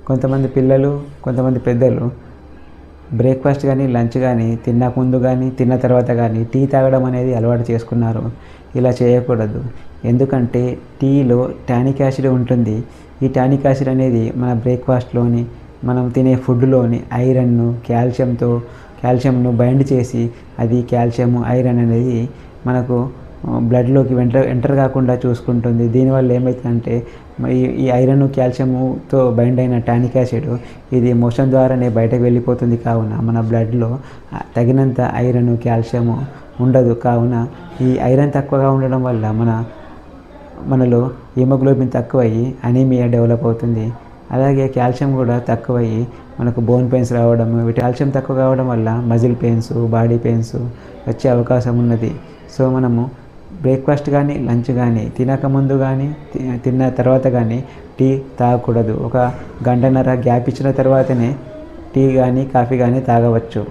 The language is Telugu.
కొంతమంది పిల్లలు, కొంతమంది పెద్దలు బ్రేక్‌ఫాస్ట్ గానీ, లంచ్ గానీ, తినక ముందు గానీ, తిన్న తర్వాత గానీ టీ తాగడం అనేది అలవాటు చేసుకున్నారు. ఇలా చేయకూడదు. ఎందుకంటే టీలో టానిక్ యాసిడ్ ఉంటుంది. ఈ టానిక్ యాసిడ్ అనేది మన బ్రేక్‌ఫాస్ట్‌లోని, మనం తినే ఫుడ్‌లోని కాల్షియంను బైండ్ చేసి అది కాల్షియం, ఐరన్ అనేది మనకు బ్లడ్‌లోకి ఎంటర్ కాకుండా చూసుకుంటుంది. దీనివల్ల ఏమైతుందంటే ఈ ఐరన్, కాల్షియంతో బైండ్ అయిన టానిక్ యాసిడ్ ఇది మోషన్ ద్వారానే బయటకు వెళ్ళిపోతుంది. కావున మన బ్లడ్‌లో తగినంత ఐరన్, కాల్షియం ఉండదు. కావున ఈ ఐరన్ తక్కువగా ఉండడం వల్ల మనలో హిమోగ్లోబిన్ తక్కువయ్యి అనీమియా డెవలప్ అవుతుంది. అలాగే కాల్షియం కూడా తక్కువయ్యి మనకు బోన్ పెయిన్స్ రావడం, కాల్షియం తక్కువ కావడం వల్ల మజిల్ పెయిన్స్, బాడీ పెయిన్స్ వచ్చే అవకాశం ఉన్నది. సో మనము బ్రేక్‌ఫాస్ట్ కానీ, లంచ్ కానీ, తినక ముందు కానీ, తిన్న తర్వాత కానీ టీ తాగకూడదు. ఒక గంటన్నర గ్యాప్ ఇచ్చిన తర్వాతనే టీ కానీ, కాఫీ కానీ తాగవచ్చు.